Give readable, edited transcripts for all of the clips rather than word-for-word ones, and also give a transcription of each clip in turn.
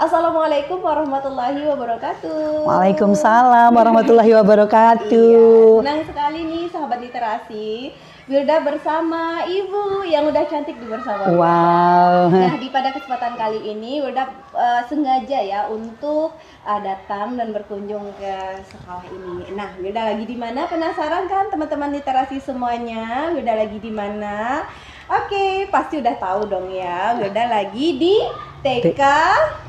Assalamualaikum warahmatullahi wabarakatuh. Waalaikumsalam warahmatullahi wabarakatuh. Iya, senang sekali nih sahabat literasi, Wilda bersama Ibu yang udah cantik di bersama. Wow. Nah, pada kesempatan kali ini Wilda sengaja ya untuk datang dan berkunjung ke sekolah ini. Nah, Wilda lagi di mana? Penasaran kan teman-teman literasi semuanya? Wilda lagi di mana? Oke, pasti udah tahu dong ya. Wilda lagi di TK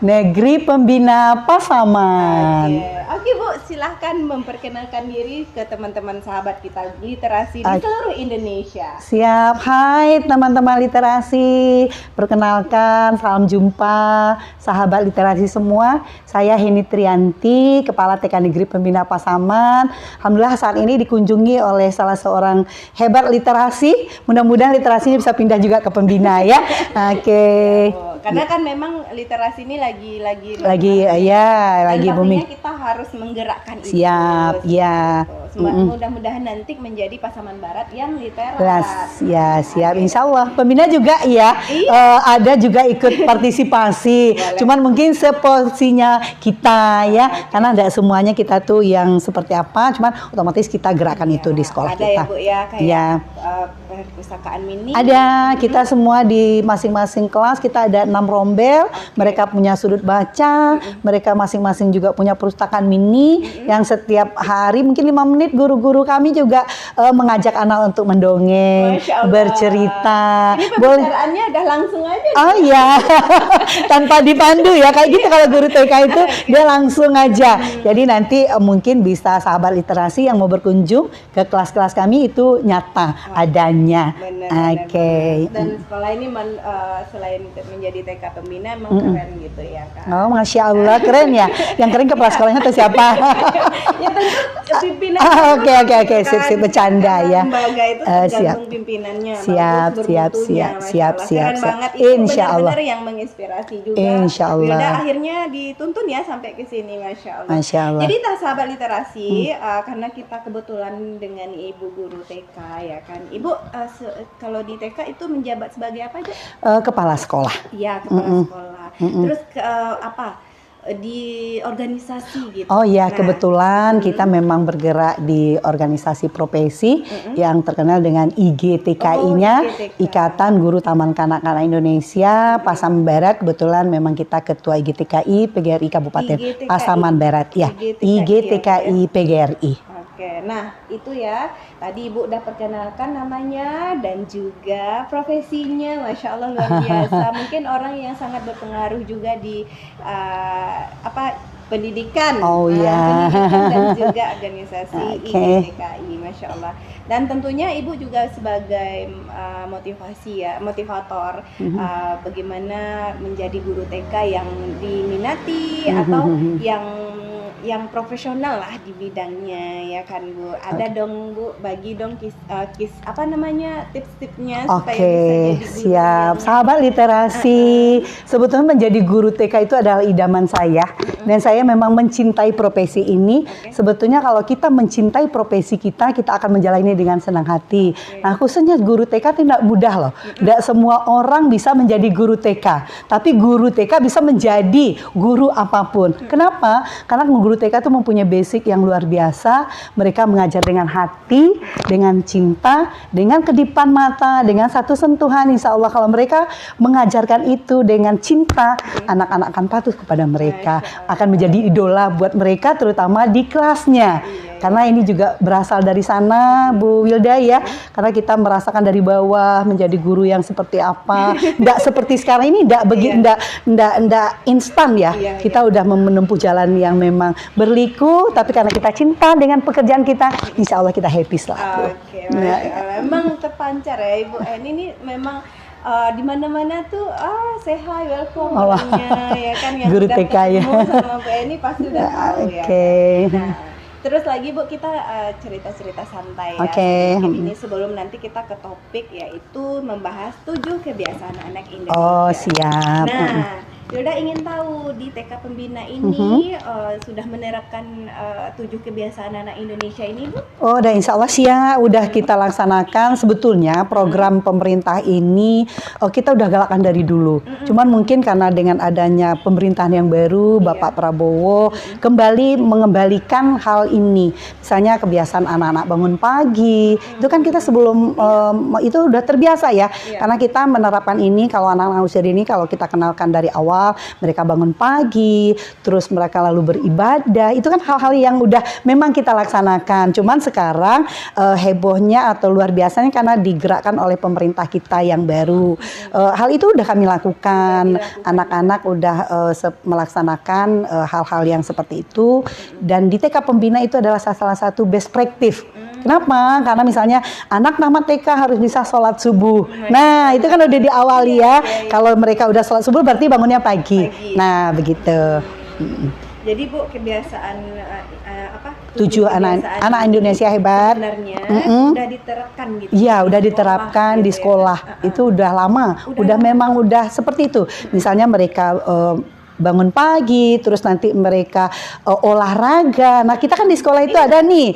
Negeri Pembina Pasaman. Oke Bu, silahkan memperkenalkan diri ke teman-teman sahabat kita literasi di seluruh Indonesia. Siap, hai teman-teman literasi. Perkenalkan, salam jumpa sahabat literasi semua. Saya Heni Trianti, Kepala TK Negeri Pembina Pasaman. Alhamdulillah saat ini dikunjungi oleh salah seorang hebat literasi. Mudah-mudahan literasinya bisa pindah juga ke pembina ya. Oke. Karena kan memang literasi ini lagi bumi. Kita harus menggerakkan siap, itu. ya. Mudah-mudahan nanti menjadi Pasaman Barat yang literat. Ya, siap. Insya Allah. Pembina juga ya. Ada juga ikut partisipasi. Boleh. Cuman mungkin seporsinya kita ya. Karena tidak semuanya kita tuh yang seperti apa. Cuman otomatis kita gerakan itu di sekolah ada kita. Ada ya Bu ya, kayak perpustakaan mini. Ada. Kita semua di masing-masing kelas kita ada 6 rombel. Mereka punya sudut baca. Mereka masing-masing juga punya perpustakaan mini yang setiap hari mungkin 5 menit guru-guru kami juga mengajak anak untuk mendongeng, bercerita. Ini pembicaraannya udah langsung aja. Oh iya, tanpa dipandu ya, kayak gitu kalau guru TK itu dia langsung aja. Jadi nanti mungkin bisa sahabat literasi yang mau berkunjung ke kelas-kelas kami itu nyata adanya. Oke. Dan sekolah ini selain menjadi TK Pembina emang keren gitu ya kan. Oh, Masya Allah, keren ya. Yang keren kepala sekolahnya atau siapa? Ya tentu pimpinan. Oke, sip, bercanda ya. Lembaga itu tergantung pimpinannya. Siap. Keren banget itu, Insya Allah. benar-benar yang menginspirasi juga. Insya Allah. Wilda akhirnya dituntun ya sampai ke sini, Masya Allah. Masya Allah. Jadi sahabat literasi, karena kita kebetulan dengan Ibu guru TK ya kan. Ibu kalau di TK itu menjabat sebagai apa aja? Kepala sekolah. Iya, kepala sekolah. Terus di organisasi gitu. Oh iya, kebetulan kita memang bergerak di organisasi profesi yang terkenal dengan IGTKI-nya, Ikatan Guru Taman Kanak-Kanak Indonesia Pasaman Barat. Kebetulan memang kita ketua IGTKI PGRI Kabupaten Pasaman Barat ya. IGTKI PGRI. Oke, nah itu ya tadi Ibu udah perkenalkan namanya dan juga profesinya, Masya Allah luar biasa. Mungkin orang yang sangat berpengaruh juga di pendidikan, pendidikan dan juga organisasi IGTKI, Masya Allah. Dan tentunya Ibu juga sebagai motivator bagaimana menjadi guru TK yang diminati atau yang profesional lah di bidangnya ya kan Bu. Ada dong Bu, bagi dong tips-tipsnya supaya bisa jadi guru. Siap. Sahabat literasi, sebetulnya menjadi guru TK itu adalah idaman saya dan saya memang mencintai profesi ini. Sebetulnya kalau kita mencintai profesi kita akan menjalani dengan senang hati. Nah, khususnya guru TK tidak mudah loh. Tidak semua orang bisa menjadi guru TK, tapi guru TK bisa menjadi guru apapun. Kenapa? Karena guru TK itu mempunyai basic yang luar biasa. Mereka mengajar dengan hati, dengan cinta, dengan kedipan mata, dengan satu sentuhan. Insya Allah kalau mereka mengajarkan itu dengan cinta, anak-anak akan patuh kepada mereka, akan menjadi idola buat mereka, terutama di kelasnya. Karena ini juga berasal dari sana, Bu Wilda ya. Karena kita merasakan dari bawah menjadi guru yang seperti apa. Nggak seperti sekarang ini, nggak instan ya. Kita udah menempuh jalan yang memang berliku, tapi karena kita cinta dengan pekerjaan kita, insya Allah kita happy selalu. Memang terpancar ya Ibu Eni ini memang di mana-mana tuh sehat, welcome ya kan, yang guru udah TK ya. sama Bu Eni pasti udah tahu ya. Nah, terus lagi Bu, kita cerita-cerita santai ya. Ini sebelum nanti kita ke topik yaitu membahas 7 kebiasaan anak Indonesia. Oh, siap. Nah, Yaudah ingin tahu di TK Pembina ini sudah menerapkan 7 kebiasaan anak Indonesia ini, Bu? Oh, dan insya Allah sih ya, udah kita laksanakan. Sebetulnya program pemerintah ini kita udah galakkan dari dulu. Cuman mungkin karena dengan adanya pemerintahan yang baru, Bapak Prabowo kembali mengembalikan hal ini. Misalnya kebiasaan anak-anak bangun pagi, itu kan kita sebelum itu udah terbiasa ya. Karena kita menerapkan ini kalau anak-anak usia dini, kalau kita kenalkan dari awal, mereka bangun pagi, terus mereka lalu beribadah, itu kan hal-hal yang udah memang kita laksanakan. Cuman sekarang hebohnya atau luar biasanya karena digerakkan oleh pemerintah kita yang baru. Hal itu udah kami lakukan. Anak-anak udah melaksanakan hal-hal yang seperti itu. Dan di TK Pembina itu adalah salah satu best practice. Kenapa? Karena misalnya anak tamat TK harus bisa sholat subuh. Nah, itu kan udah diawali ya. Kalau mereka udah sholat subuh berarti bangunnya pagi. Nah, begitu. Jadi Bu, kebiasaan apa? 7 anak Indonesia hebat. Sebenarnya udah diterapkan gitu. Iya, udah diterapkan di sekolah. Itu udah lama. Memang udah seperti itu. Misalnya mereka bangun pagi, terus nanti mereka olahraga. Nah, kita kan di sekolah itu ada nih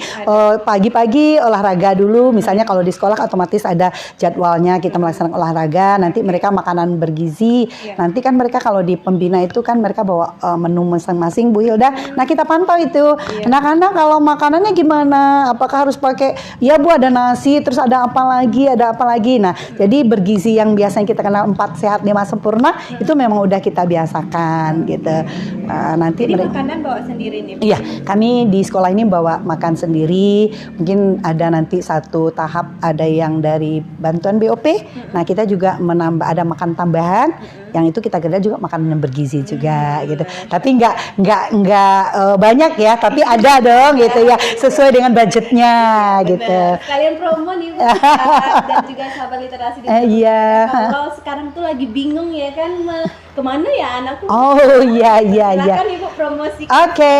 pagi-pagi olahraga dulu. Misalnya kalau di sekolah otomatis ada jadwalnya kita melaksanakan olahraga. Nanti mereka makanan bergizi. Nanti kan mereka kalau di pembina itu kan mereka bawa menu masing-masing, Bu Hilda. Nah, kita pantau itu. Anak-anak kalau makanannya gimana? Apakah harus pakai? Ya Bu, ada nasi, terus ada apa lagi? Nah, jadi bergizi yang biasanya kita kenal 4 sehat 5 sempurna itu memang udah kita biasakan. Gitu. Nanti jadi makanan bawa sendiri nih, Bu? Iya, kami di sekolah ini bawa makan sendiri. Mungkin ada nanti satu tahap ada yang dari bantuan BOP. Nah, kita juga menambah ada makan tambahan. Yang itu kita kira juga makanan yang bergizi juga gitu. Tapi nggak banyak ya, tapi ada dong gitu ya, sesuai dengan budgetnya gitu. Kalian promo nih, Bu. Dan juga sahabat literasi di Iya. Kalau sekarang tuh lagi bingung ya kan, kemana ya anakku? Oh iya. Silakan Ibu promosi. Oke,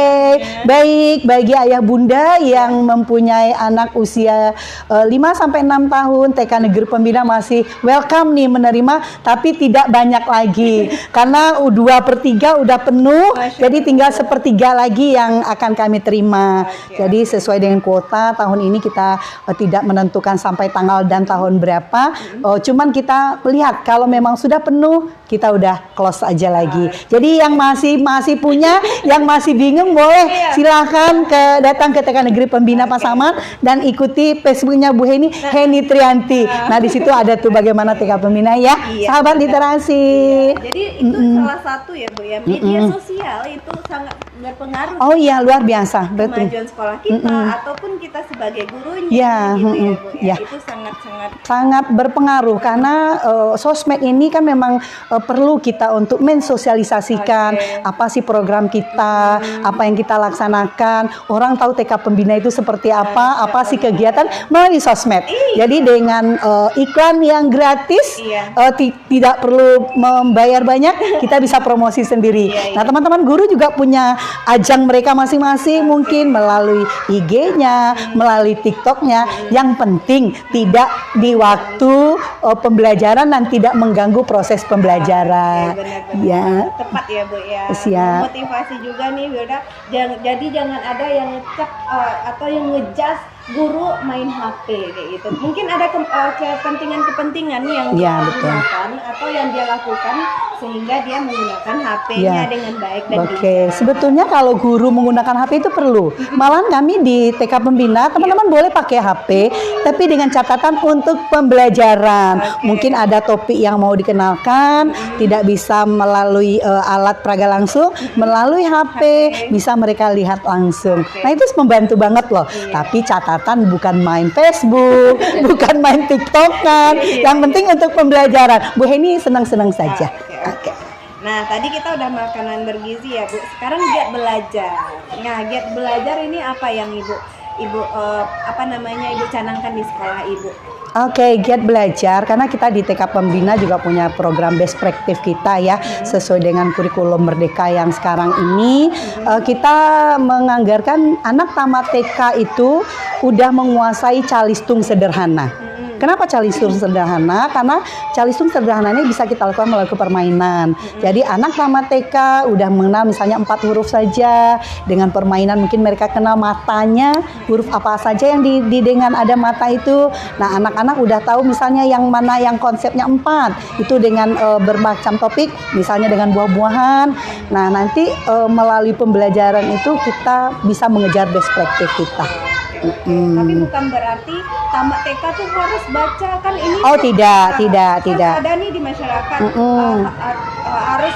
baik bagi ayah bunda yang mempunyai anak usia 5-6 tahun, TK Negeri Pembina masih welcome nih menerima, tapi tidak banyak lagi karena 2/3 udah penuh, jadi tinggal 1/3 lagi yang akan kami terima. Jadi sesuai dengan kuota tahun ini kita tidak menentukan sampai tanggal dan tahun berapa, cuman kita lihat kalau memang sudah penuh kita udah close aja lagi. Jadi yang masih punya, yang masih bingung boleh silahkan datang ke TK Negeri Pembina Pasaman dan ikuti Facebooknya Bu Heni Trianti. Nah, di situ ada tuh bagaimana TK Pembina ya, sahabat literasi. Jadi itu salah satu ya Bu ya, media sosial itu sangat berpengaruh. Oh iya, luar biasa, betul. Kemajuan sekolah kita ataupun kita sebagai gurunya gitu ya Bu ya. Itu sangat berpengaruh karena sosmed ini kan memang perlu kita untuk mensosialisasikan apa sih program kita, apa yang kita laksanakan. Orang tahu TK Pembina itu seperti apa sih kegiatan melalui sosmed. Jadi dengan iklan yang gratis, tidak perlu membayar banyak, kita bisa promosi sendiri. Nah, teman-teman guru juga punya ajang mereka masing-masing, mungkin melalui IG-nya, melalui TikTok-nya. Yang penting tidak di waktu pembelajaran dan tidak mengganggu proses pembelajaran. Benar. Tepat ya Bu ya. Siap. Motivasi juga nih Wilda. Jadi jangan ada yang ngecap atau yang ngejudge guru main HP kayak gitu. Mungkin ada kepentingan-kepentingan yang dia gunakan atau yang dia lakukan sehingga dia menggunakan HP-nya dengan baik dan bijak. Sebetulnya kalau guru menggunakan HP itu perlu. Malahan kami di TK Pembina, teman-teman boleh pakai HP, tapi dengan catatan untuk pembelajaran. Mungkin ada topik yang mau dikenalkan, tidak bisa melalui alat peraga langsung, melalui HP bisa mereka lihat langsung. Nah, itu membantu banget loh. Tapi catatan bukan main Facebook, bukan main TikTok-an. Yang penting untuk pembelajaran. Bu Heni senang-senang saja. Oke. Nah, tadi kita udah makanan bergizi ya Bu. Sekarang giat belajar. Nah, giat belajar ini apa yang Ibu canangkan di sekolah Ibu? Oke, giat belajar karena kita di TK Pembina juga punya program best practice kita ya, sesuai dengan kurikulum Merdeka yang sekarang ini. Kita menganggarkan anak tamat TK itu udah menguasai calistung sederhana. Kenapa calistung sederhana? Karena calistung sederhana ini bisa kita lakukan melalui permainan. Jadi anak tamat TK udah mengenal misalnya 4 huruf saja, dengan permainan mungkin mereka kenal matanya, huruf apa saja yang dengan ada mata itu. Nah, anak-anak udah tahu misalnya yang mana yang konsepnya 4, itu dengan bermacam topik, misalnya dengan buah-buahan. Nah, nanti melalui pembelajaran itu kita bisa mengejar best practice kita. Tapi bukan berarti tamat TK tuh harus baca kan ini. Oh, tidak. Ada nih di masyarakat harus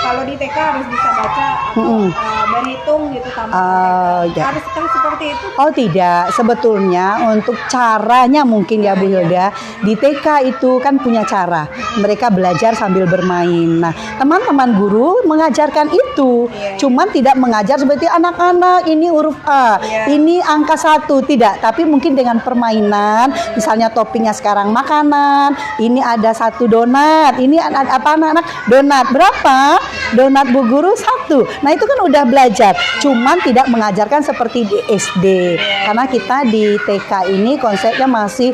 kalau di TK harus bisa baca atau berhitung gitu tamat TK. Ya. Haruskah seperti itu? Oh, tidak. Sebetulnya untuk caranya mungkin ya Bu Hilda, di TK itu kan punya cara. Mereka belajar sambil bermain. Nah, teman-teman guru mengajarkan itu. Cuman tidak mengajar seperti anak-anak ini huruf A, ini angka 1, tidak. Tapi mungkin dengan permainan, misalnya toppingnya sekarang makanan, ini ada 1 donat, ini apa anak-anak donat berapa? Donat Bu Guru 1. Nah, itu kan udah belajar. Cuman tidak mengajarkan seperti di SD. Karena kita di TK ini konsepnya masih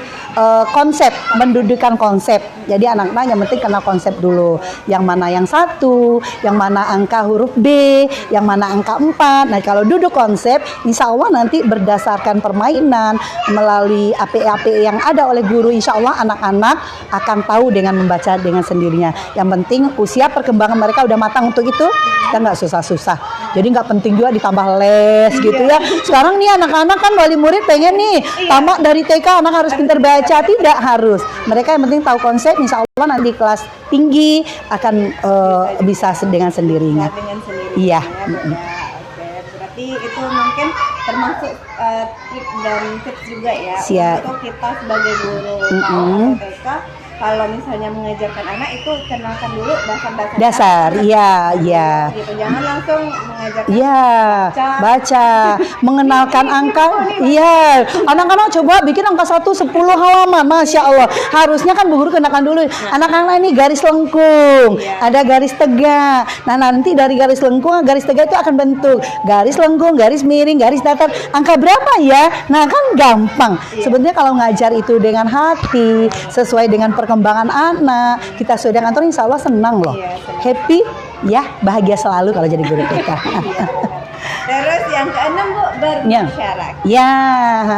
konsep, mendudukan konsep. Jadi anak-anak yang penting kenal konsep dulu. Yang mana yang 1, yang mana angka huruf B, yang mana angka 4. Nah, kalau duduk konsep, insya Allah nanti berdasarkan permainan melalui APE-APE yang ada oleh guru, insya Allah anak-anak akan tahu dengan membaca dengan sendirinya. Yang penting usia perkembangan mereka udah matang untuk itu, kita nggak susah-susah. Jadi nggak penting juga ditambah les gitu ya. Sekarang nih anak-anak kan wali murid pengen nih tamat dari TK anak harus pintar baca, tidak harus. Mereka yang penting tahu konsep, insya Allah nanti kelas tinggi akan bisa dengan sendirinya. Iya. Berarti itu mungkin termasuk trik dan tips juga ya. Siap. Untuk kita sebagai guru atau TK, kalau misalnya mengajarkan anak itu kenalkan dulu dasar. Iya. Gitu. Jangan langsung mengajarkan. Iya, baca, mengenalkan angka. Iya, anak-anak coba bikin angka 1 10 halaman, masya Allah. Harusnya kan Bu Guru kenakan dulu. Anak-anak ini garis lengkung, ada garis tegak. Nah, nanti dari garis lengkung, garis tegak itu akan bentuk garis lengkung, garis miring, garis datar. Angka berapa ya? Nah, kan gampang. Sebenarnya kalau ngajar itu dengan hati, sesuai dengan perkembangan anak, kita sudah kantor, insya Allah senang loh, happy ya, bahagia selalu kalau jadi guru TK. Terus yang keenam Bu, bermasyarakat. Ya.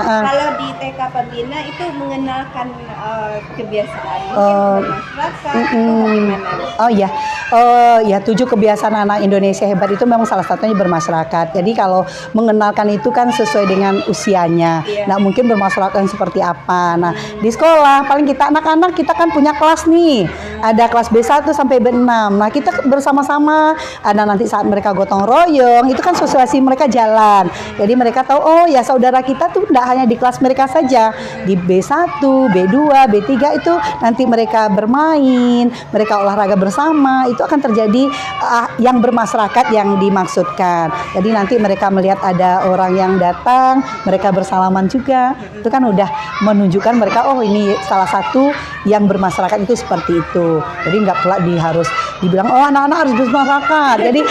Kalau di TK Pembina itu mengenalkan kebiasaan mungkin bermasyarakat atau bagaimana? Oh ya, ya 7 kebiasaan anak Indonesia hebat itu memang salah satunya bermasyarakat. Jadi kalau mengenalkan itu kan sesuai dengan usianya. Nah, mungkin bermasyarakat seperti apa. Nah, di sekolah paling kita anak-anak kita kan punya kelas nih. Ada kelas B1 sampai B6. Nah, kita bersama-sama, ada nanti saat mereka gotong royong, itu kan sosialisasi mereka jalan. Jadi mereka tahu, oh ya saudara kita tuh tidak hanya di kelas mereka saja. Di B1, B2, B3 itu nanti mereka bermain, mereka olahraga bersama, itu akan terjadi yang bermasyarakat yang dimaksudkan. Jadi nanti mereka melihat ada orang yang datang, mereka bersalaman juga. Itu kan udah menunjukkan mereka, oh ini salah satu yang bermasyarakat itu seperti itu. Jadi nggak pelak harus dibilang, oh anak-anak harus bermasyarakat. Jadi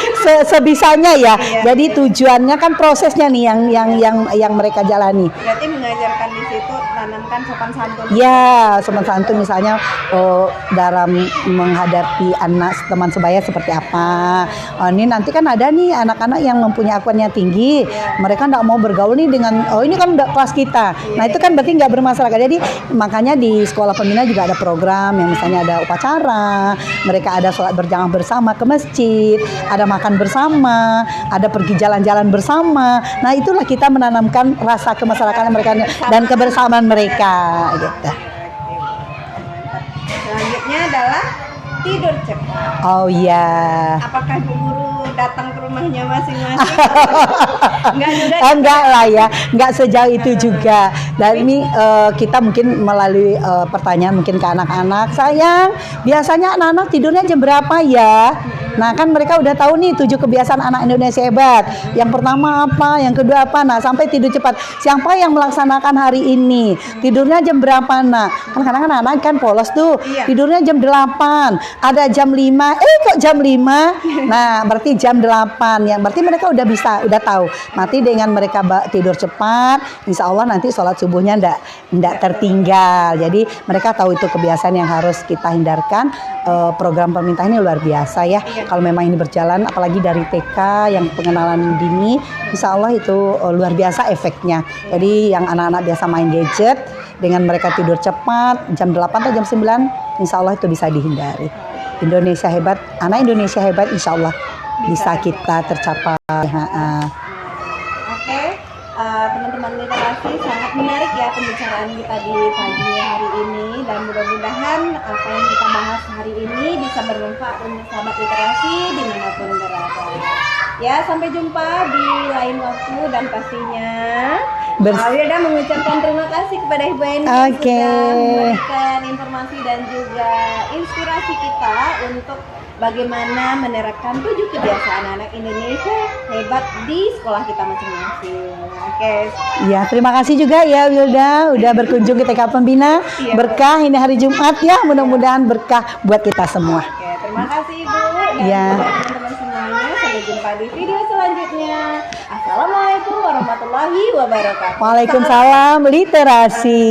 sebisanya ya. Jadi tujuannya kan prosesnya nih yang mereka jalani. Berarti mengajarkan di situ tanamkan sopan santun. Ya, sopan santun misalnya dalam menghadapi anak teman sebaya seperti apa. Ini nanti kan ada nih anak-anak yang mempunyai akuannya tinggi. Mereka nggak mau bergaul nih dengan, oh ini kan udah kelas kita. Nah itu kan berarti nggak bermasyarakat. Jadi makanya di sekolah pembina juga ada program yang misalnya ada upacara, mereka ada sholat berjamaah bersama ke masjid, ada makan bersama, ada pergi jalan-jalan bersama. Nah itulah kita menanamkan rasa kemasyarakatan mereka dan kebersamaan mereka gitu. Selanjutnya adalah tidur cepat. Oh iya. Apakah Bu Guru datang ke rumahnya masing-masing? Enggak lah ya, enggak sejauh itu juga. Dan ini kita mungkin melalui pertanyaan mungkin ke anak-anak, sayang, biasanya anak-anak tidurnya jam berapa ya? Nah, kan mereka udah tahu nih 7 kebiasaan anak Indonesia hebat. Yang pertama apa, yang kedua apa. Nah, sampai tidur cepat. Siapa yang melaksanakan hari ini? Tidurnya jam berapa, Nak? Kan kadang-kadang anak kan polos tuh. Iya. Tidurnya jam 8. Ada jam 5. Kok jam 5? Nah, berarti jam 8. Yang berarti mereka udah bisa, udah tahu. Nanti dengan mereka tidur cepat, insya Allah nanti sholat subuhnya ndak tertinggal. Jadi mereka tahu itu kebiasaan yang harus kita hindarkan. Program pemerintah ini luar biasa ya. Kalau memang ini berjalan, apalagi dari TK yang pengenalan dini, insya Allah itu luar biasa efeknya. Jadi yang anak-anak biasa main gadget, dengan mereka tidur cepat, jam 8 atau jam 9, insya Allah itu bisa dihindari. Indonesia hebat, anak Indonesia hebat, insya Allah bisa kita tercapai. Oke, teman-teman literasi, sangat menarik ya pembicaraan kita di pagi hari ini, dan mudah-mudahan apa yang kita bahas hari ini bisa bermanfaat untuk sahabat literasi dimanapun berada. Ya, sampai jumpa di lain waktu, dan pastinya Wilda mengucapkan terima kasih kepada Ibu Eni yang sudah memberikan informasi dan juga inspirasi kita untuk bagaimana menerapkan 7 kebiasaan anak Indonesia hebat di sekolah kita masing-masing. Oke. Ya, terima kasih juga ya Wilda udah berkunjung ke TK Pembina. Iya, berkah ini hari Jumat ya, mudah-mudahan berkah buat kita semua. Oke, terima kasih Ibu dan Ya. teman-teman semuanya. Sampai jumpa di video selanjutnya. Assalamualaikum warahmatullahi wabarakatuh. Waalaikumsalam literasi.